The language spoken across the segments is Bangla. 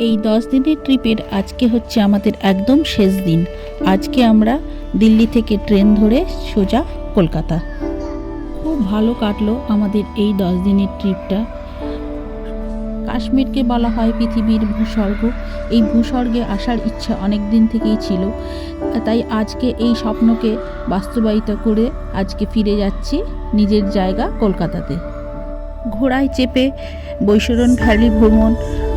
এই 10 দিনের ট্রিপের আজকে হচ্ছে আমাদের একদম শেষ দিন। আজকে আমরা দিল্লি থেকে ট্রেন ধরে সোজা কলকাতা। খুব ভালো কাটলো আমাদের এই 10 দিনের ট্রিপটা। কাশ্মীরকে বলা হয় পৃথিবীর ভূস্বর্গ। এই ভূস্বর্গে আসার ইচ্ছা অনেক দিন থেকেই ছিল, তাই আজকে এই স্বপ্নকে বাস্তবায়িত করে আজকে ফিরে যাচ্ছি নিজের জায়গা কলকাতাতে। ঘোড়ায় চেপে বৈশরণ ভ্যালি ভ্রমণ,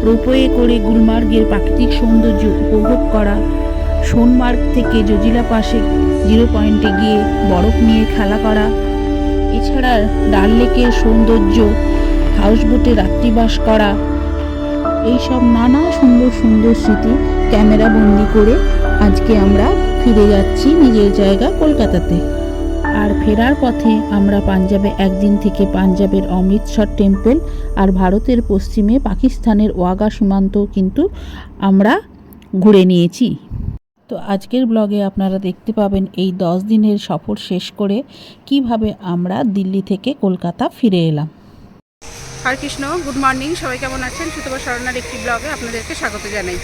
রোপওয়ে করে গুলমার্গের প্রাকৃতিক সৌন্দর্য উপভোগ করা, সোনমার্গ থেকে জজিলা পাশে 0 পয়েন্টে গিয়ে বরফ নিয়ে খেলা করা, এছাড়া ডাল লেকের সৌন্দর্য, হাউসবোটে রাত্রিবাস করা, এইসব নানা সুন্দর সুন্দর স্মৃতি ক্যামেরা বন্দি করে আজকে আমরা ফিরে যাচ্ছি নিজের জায়গা কলকাতাতে। আর ফেরার পথে আমরা পাঞ্জাবে একদিন থেকে পাঞ্জাবের অমৃতসর টেম্পল আর ভারতের পশ্চিমে পাকিস্তানের ওয়াগা সীমান্ত কিন্তু আমরা ঘুরে নিয়েছি। তো আজকের ব্লগে আপনারা দেখতে পাবেন এই 10 দিনের সফর শেষ করে কিভাবে আমরা দিল্লি থেকে কলকাতা ফিরে এলাম। হরে কৃষ্ণ, গুড মর্নিং, সবাই কেমন আছেন? সুতপা শরণার একটি ব্লগে আপনাদেরকে স্বাগত জানাই।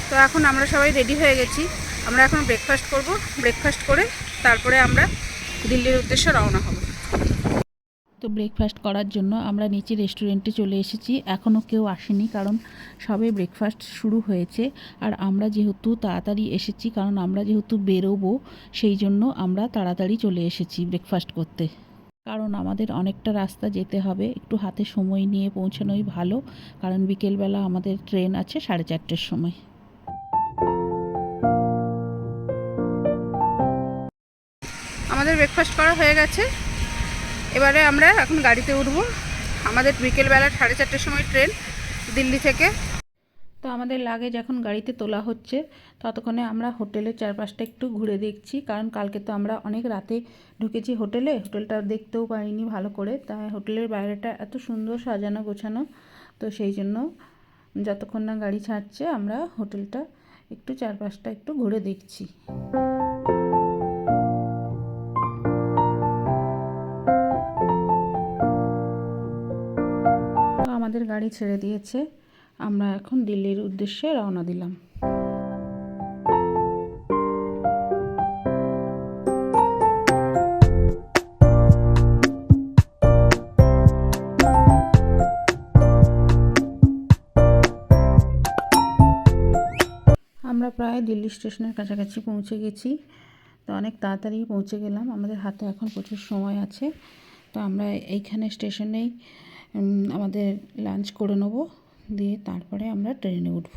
তো এখন আমরা সবাই রেডি হয়ে গেছি। আমরা এখন ব্রেকফাস্ট করব। ব্রেকফাস্ট করে তারপরে আমরা দিল্লির উদ্দেশ্যে রওনা হব। তো ব্রেকফাস্ট করার জন্য আমরা নিচে রেস্টুরেন্টে চলে এসেছি। এখনও কেউ আসেনি, কারণ সবে ব্রেকফাস্ট শুরু হয়েছে। আর আমরা যেহেতু তাড়াতাড়ি এসেছি, কারণ আমরা যেহেতু বেরোবো, সেই জন্য আমরা তাড়াতাড়ি চলে এসেছি ব্রেকফাস্ট করতে। কারণ আমাদের অনেকটা রাস্তা যেতে হবে, একটু হাতে সময় নিয়ে পৌঁছানোই ভালো, কারণ বিকেলবেলা আমাদের ট্রেন আছে 4:30টার সময়। আমাদের ব্রেকফাস্ট করা হয়ে গেছে। এবারে আমরা এখন গাড়িতে উঠব। আমাদের বিকেলবেলা 4:30টার সময় ট্রেন দিল্লি থেকে। তো আমাদের লাগেজ এখন গাড়িতে তোলা হচ্ছে। ততক্ষণে আমরা হোটেলের চারপাশটা একটু ঘুরে দেখছি, কারণ কালকে তো আমরা অনেক রাতে ঢুকেছি হোটেলটা দেখতেও পারিনি ভালো করে। তাই হোটেলের বাইরেটা এত সুন্দর সাজানো গোছানো, তো সেই জন্য যতক্ষণ না গাড়ি ছাড়ছে আমরা হোটেলটা একটু চারপাশটা একটু ঘুরে দেখছি। তো আমাদের গাড়ি ছেড়ে দিয়েছে, আমরা এখন দিল্লির উদ্দেশ্যে রওনা দিলাম। আমরা প্রায় দিল্লি স্টেশনের কাছাকাছি পৌঁছে গেছি। তো অনেক তাড়াতাড়ি পৌঁছে গেলাম, আমাদের হাতে এখন প্রচুর সময় আছে। তো আমরা এইখানে স্টেশনেই আমাদের লাঞ্চ করে নেব, দিয়ে তারপরে আমরা ট্রেনে উঠব।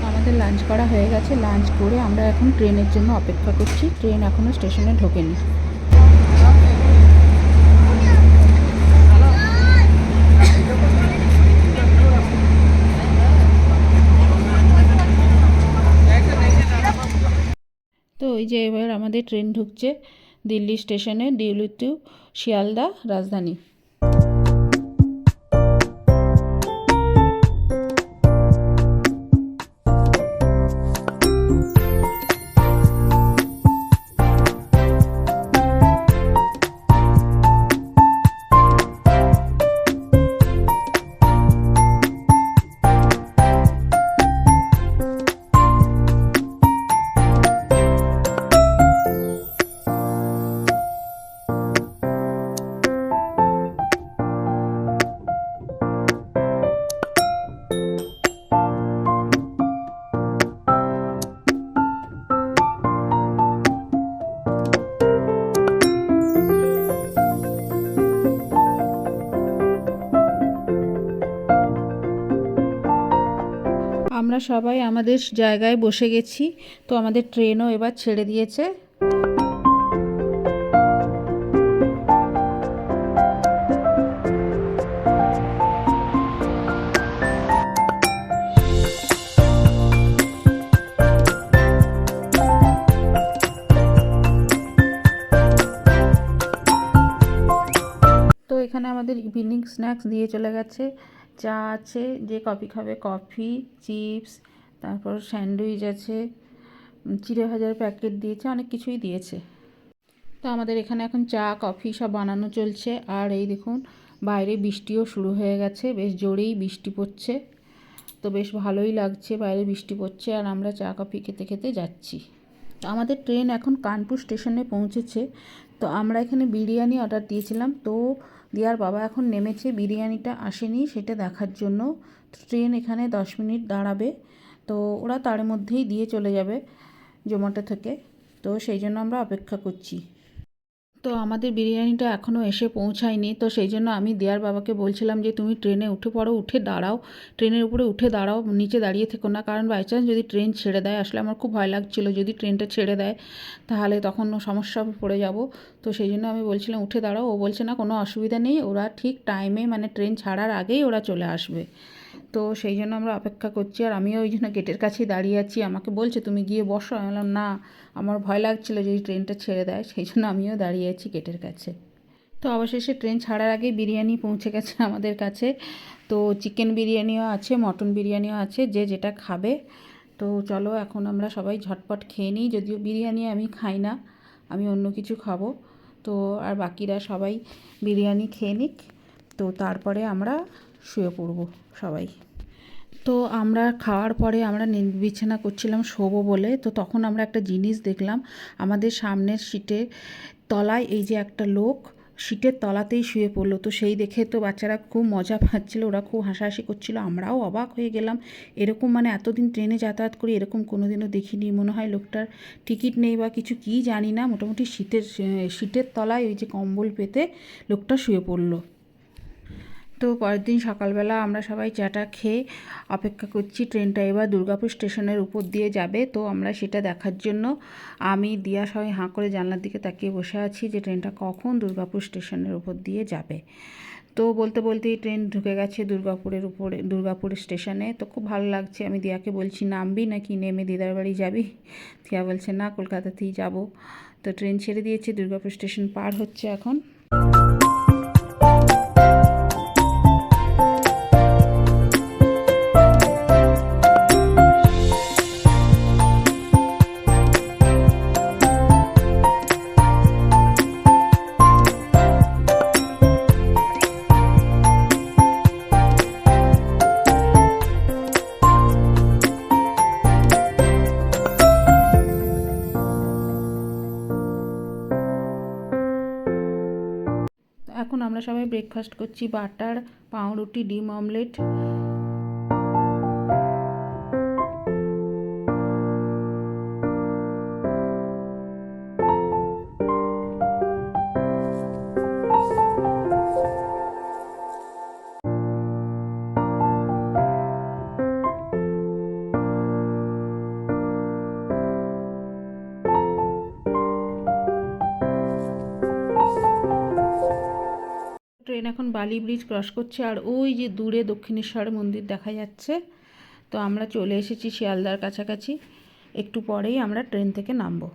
আমাদের লাঞ্চ করা হয়ে গেছে। লাঞ্চ করে আমরা এখন ট্রেনের জন্য অপেক্ষা করছি। ট্রেন এখনও স্টেশনে ঢোকেনি। তো ওই যে এবার আমাদের ট্রেন ঢুকছে দিল্লি স্টেশনে, দিল্লি টু শিয়ালদা রাজধানী। আমরা সবাই আমাদের জায়গায় বসে গেছি। তো আমাদের ট্রেনও এবার ছেড়ে দিয়েছে। তো এখানে আমাদের ইভিনিং স্ন্যাক্স দিয়ে চলে গেছে। চা আছে, যে কফি খাবে কফি, চিপস, তারপর স্যান্ডউইচ আছে, চিড়ে ভাজার প্যাকেট দিয়েছে, অনেক কিছুই দিয়েছে। তো আমাদের এখানে এখন চা কফি সব বানানো চলছে। আর এই দেখুন বাইরে বৃষ্টিও শুরু হয়ে গেছে, বেশ জোরেই বৃষ্টি পড়ছে। তো বেশ ভালোই লাগছে, বাইরে বৃষ্টি পড়ছে আর আমরা চা কফি খেতে খেতে যাচ্ছি। তো আমাদের ট্রেন এখন কানপুর স্টেশনে পৌঁছেছে। তো আমরা এখানে বিরিয়ানি অর্ডার দিয়েছিলাম। তো দিয়ার বাবা এখন নেমেছে, বিরিয়ানিটা আসেনি সেটা দেখার জন্য। তো ট্রেন এখানে 10 মিনিট দাঁড়াবে, তো ওরা তার মধ্যেই দিয়ে চলে যাবে জোম্যাটো থেকে। তো সেই জন্য আমরা অপেক্ষা করছি। তো আমাদের বিরিয়ানিটা এখনও এসে পৌঁছায়নি। তো সেই জন্য আমি দিয়ার বাবাকে বলছিলাম যে তুমি ট্রেনে উঠে পড়ো, উঠে দাঁড়াও, ট্রেনের উপরে উঠে দাঁড়াও, নিচে দাঁড়িয়ে থেকো না, কারণ বাই চান্স যদি ট্রেন ছেড়ে দেয়, আসলে আমার খুব ভয় লাগছিলো যদি ট্রেনটা ছেড়ে দেয় তাহলে তখন সমস্যা পড়ে যাব। তো সেই জন্য আমি বলছিলাম উঠে দাঁড়াও। ও বলছে না, কোনো অসুবিধা নেই, ওরা ঠিক টাইমে মানে ট্রেন ছাড়ার আগেই ওরা চলে আসবে। তো সেই জন্য আমরা অপেক্ষা করছি। আর আমিও ওই জন্য গেটের কাছেই দাঁড়িয়ে আছি। আমাকে বলছে তুমি গিয়ে বসো। আমি বললাম না, আমার ভয় লাগছিলো যদি ট্রেনটা ছেড়ে দেয়, সেই জন্য আমিও দাঁড়িয়ে আছি গেটের কাছে। তো অবশেষে ট্রেন ছাড়ার আগেই বিরিয়ানি পৌঁছে গেছে আমাদের কাছে। তো চিকেন বিরিয়ানিও আছে, মটন বিরিয়ানিও আছে, যে যেটা খাবে। তো চলো এখন আমরা সবাই ঝটপট খেয়ে নিই। যদিও বিরিয়ানি আমি খাই না, আমি অন্য কিছু খাবো। তো আর বাকিরা সবাই বিরিয়ানি খেয়ে নিক, তো তারপরে আমরা শুয়ে পড়বো সবাই। তো আমরা খাওয়ার পরে আমরা বিছানা করছিলাম শোবো বলে। তো তখন আমরা একটা জিনিস দেখলাম, আমাদের সামনের সিটের তলায় এই যে একটা লোক সিটের তলাতেই শুয়ে পড়লো। তো সেই দেখে তো বাচ্চারা খুব মজা পাচ্ছিলো, ওরা খুব হাসাহাসি করছিলো, আমরাও অবাক হয়ে গেলাম। এরকম মানে এতদিন ট্রেনে যাতায়াত করি, এরকম কোনোদিনও দেখিনি। মনে হয় লোকটার টিকিট নেই বা কিছু, কী জানি না, মোটামুটি সিটের তলায় ওই যে কম্বল পেতে লোকটা শুয়ে পড়লো। তো পরের দিন সকালবেলা আমরা সবাই চাটা খেয়ে অপেক্ষা করছি, ট্রেনটা এবার দুর্গাপুর স্টেশনের উপর দিয়ে যাবে। তো আমরা সেটা দেখার জন্য আমি দিয়া সবাই হাঁ করে জানলার দিকে তাকিয়ে বসে আছি যে ট্রেনটা কখন দুর্গাপুর স্টেশনের উপর দিয়ে যাবে। তো বলতে বলতেই ট্রেন ঢুকে গেছে দুর্গাপুর স্টেশনে। তো খুব ভালো লাগছে। আমি দিয়াকে বলছি নামবি নাকি নেমে দিদার বাড়ি যাবি? দিয়া বলছে না, কলকাতাতেই যাব। তো ট্রেন ছেড়ে দিয়েছে, দুর্গাপুর স্টেশন পার হচ্ছে এখন। এখন আমরা সবাই ব্রেকফাস্ট করছি, বাটার, পাউরুটি, ডিম অমলেট। ট্রেন এখন বালি ব্রিজ ক্রস করছে, আর ওই যে দূরে দক্ষিণেশ্বর মন্দির দেখা যাচ্ছে। তো আমরা চলে এসেছি শিয়ালদার কাছাকাছি, একটু পরেই আমরা ট্রেন থেকে নামবো।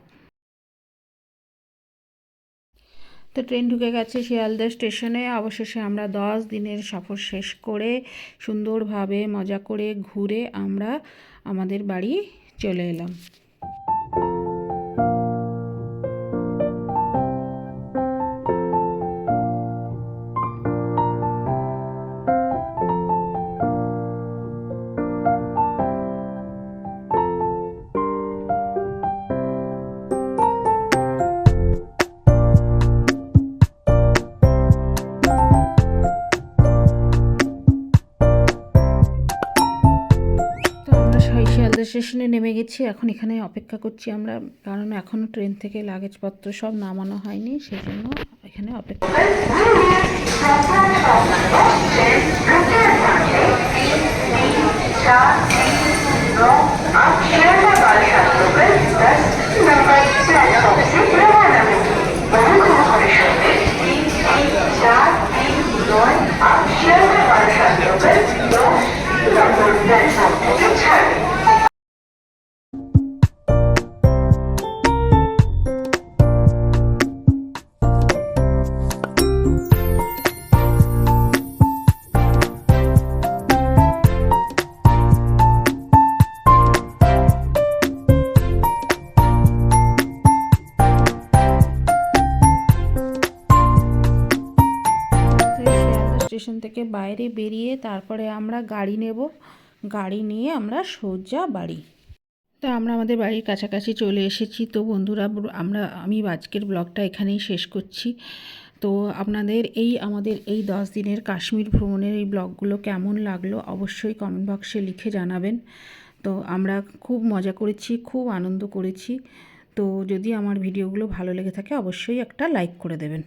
তো ট্রেন ঢুকে গেছে শিয়ালদা স্টেশনে। অবশেষে আমরা 10 দিনের সফর শেষ করে সুন্দরভাবে মজা করে ঘুরে আমরা আমাদের বাড়ি চলে এলাম। শিয়ালদা স্টেশনে নেমে গেছি, এখন এখানে অপেক্ষা করছি আমরা, কারণ এখনও ট্রেন থেকে লাগেজপত্র সব নামানো হয়নি, সেই জন্য এখানে অপেক্ষা স্টেশন থেকে বাইরে বেরিয়ে তারপরে আমরা গাড়ি নেব, গাড়ি নিয়ে আমরা সোজা বাড়ি। তো আমরা আমাদের বাড়ির কাছাকাছি চলে এসেছি। তো বন্ধুরা, আমি আজকের ব্লগটা এখানেই শেষ করছি। তো আপনাদের আমাদের এই 10 দিনের কাশ্মীর ভ্রমণের এই ব্লগগুলো কেমন লাগলো অবশ্যই কমেন্ট বক্সে লিখে জানাবেন। তো আমরা খুব মজা করেছি, খুব আনন্দ করেছি। তো যদি আমার ভিডিওগুলো ভালো লেগে থাকে অবশ্যই একটা লাইক করে দেবেন।